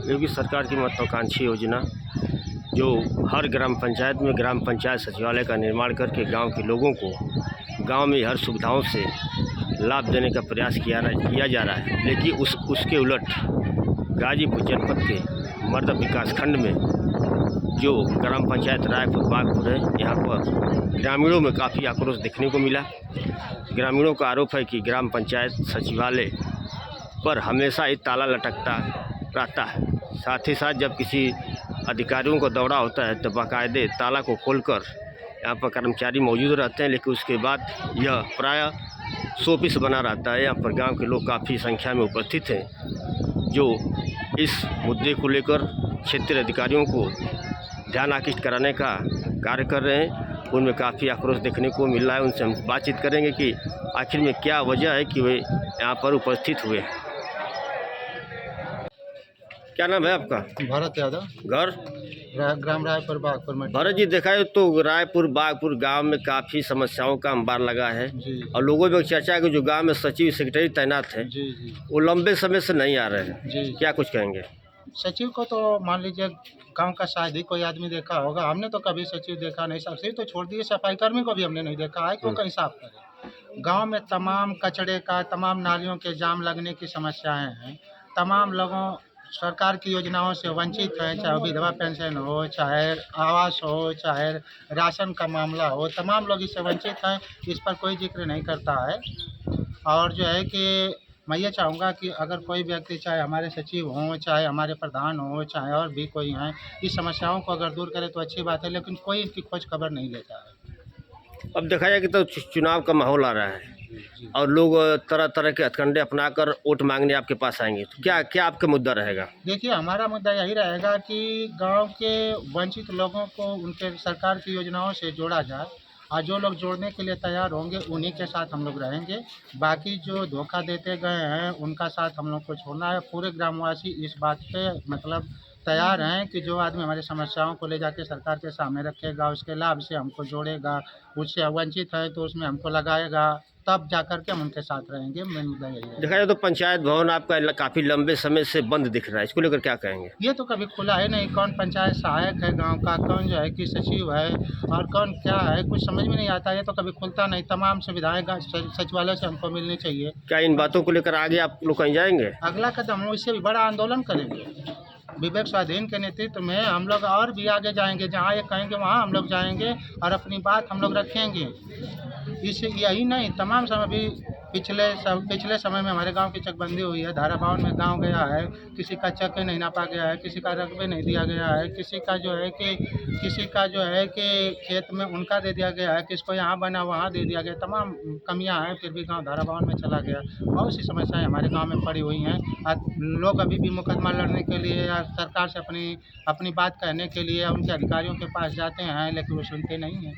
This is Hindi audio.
योगी सरकार की महत्वाकांक्षी योजना जो हर ग्राम पंचायत में ग्राम पंचायत सचिवालय का निर्माण करके गांव के लोगों को गांव में हर सुविधाओं से लाभ देने का प्रयास किया जा रहा है। लेकिन उसके उलट गाजीपुर जनपद के मर्दा विकास खंड में जो ग्राम पंचायत रायपुर बागपुर है, यहाँ पर ग्रामीणों में काफ़ी आक्रोश देखने को मिला। ग्रामीणों का आरोप है कि ग्राम पंचायत सचिवालय पर हमेशा एक ताला लटकता रहता है। साथ ही साथ जब किसी अधिकारियों का दौरा होता है तो बाकायदे ताला को खोलकर यहाँ पर कर्मचारी मौजूद रहते हैं, लेकिन उसके बाद यह प्राय शोपीस बना रहता है। यहाँ पर गांव के लोग काफ़ी संख्या में उपस्थित हैं जो इस मुद्दे को लेकर क्षेत्रीय अधिकारियों को ध्यान आकृष्ट कराने का कार्य कर रहे हैं। उनमें काफ़ी आक्रोश देखने को मिल रहा है। उनसे हम बातचीत करेंगे कि आखिर में क्या वजह है कि वे यहाँ पर उपस्थित हुए। क्या नाम है आपका? भरत यादव। घर? ग्राम रायपुर बागपुर में। भरत जी, देखा है तो रायपुर बागपुर गांव में काफ़ी समस्याओं का अंबार लगा है और लोगों में चर्चा है कि जो गांव में सचिव सेक्रेटरी तैनात है वो लंबे समय से नहीं आ रहे हैं। क्या कुछ कहेंगे? सचिव को तो मान लीजिए गांव का शायद ही कोई आदमी देखा होगा। हमने तो कभी सचिव देखा नहीं। सचिव तो छोड़ दिए, सफाई कर्मी को भी हमने नहीं देखा है। क्यों कहीं साफ करें? गांव में तमाम कचड़े का, तमाम नालियों के जाम लगने की समस्याएं हैं। तमाम लोगों सरकार की योजनाओं से वंचित हैं, चाहे विधवा पेंशन हो, चाहे आवास हो, चाहे राशन का मामला हो, तमाम लोग इससे वंचित हैं। इस पर कोई जिक्र नहीं करता है। और जो है कि मैं ये चाहूँगा कि अगर कोई व्यक्ति, चाहे हमारे सचिव हों, चाहे हमारे प्रधान हों, चाहे और भी कोई हैं, इस समस्याओं को अगर दूर करे तो अच्छी बात है, लेकिन कोई इसकी खोज खबर नहीं लेता है। अब देखा जाए कि तो चुनाव का माहौल आ रहा है और लोग तरह तरह के हथकंडे अपनाकर वोट मांगने आपके पास आएंगे, तो क्या आपका मुद्दा रहेगा? देखिए, हमारा मुद्दा यही रहेगा कि गांव के वंचित लोगों को उनके सरकार की योजनाओं से जोड़ा जाए और जो लोग जोड़ने के लिए तैयार होंगे उन्हीं के साथ हम लोग रहेंगे। बाकी जो धोखा देते गए हैं उनका साथ हम लोग को छोड़ना है। पूरे ग्रामवासी इस बात पे मतलब तैयार हैं कि जो आदमी हमारी समस्याओं को ले जाके सरकार के सामने रखेगा, उसके लाभ से हमको जोड़ेगा, उससे वंचित है तो उसमें हमको लगाएगा, तब जाकर के हम उनके साथ रहेंगे। मेन मुद्दा यही है। देखा जाए तो पंचायत भवन आपका काफ़ी लंबे समय से बंद दिख रहा है, इसको लेकर क्या कहेंगे? ये तो कभी खुला है नहीं। कौन पंचायत सहायक है गांव का, कौन जो है कि सचिव है और कौन क्या है, कुछ समझ में नहीं आता। ये तो कभी खुलता नहीं। तमाम सुविधाएं सचिवालय से हमको मिलनी चाहिए। क्या इन बातों को लेकर आगे आप लोग कहीं जाएंगे? अगला कदम हम इससे भी बड़ा आंदोलन करेंगे। विवेक स्वाधीन के नेतृत्व में हम लोग और भी आगे जाएंगे। जहाँ ये कहेंगे वहाँ हम लोग जाएंगे और अपनी बात हम लोग रखेंगे। इससे यही नहीं, तमाम समय भी पिछले समय में हमारे गांव की चकबंदी हुई है। धारा 52 में गांव गया है, किसी का चक्के नहीं नापा गया है, किसी का रकबे नहीं दिया गया है, किसी का जो है कि खेत में उनका दे दिया गया है, किसको यहाँ बना वहाँ दे दिया गया। तमाम कमियां हैं, फिर भी गांव धारा 52 में चला गया। बहुत सी समस्याएं हमारे गांव में पड़ी हुई हैं। लोग अभी भी मुकदमा लड़ने के लिए या सरकार से अपनी बात कहने के लिए उनके अधिकारियों के पास जाते हैं, लेकिन वो सुनते नहीं हैं।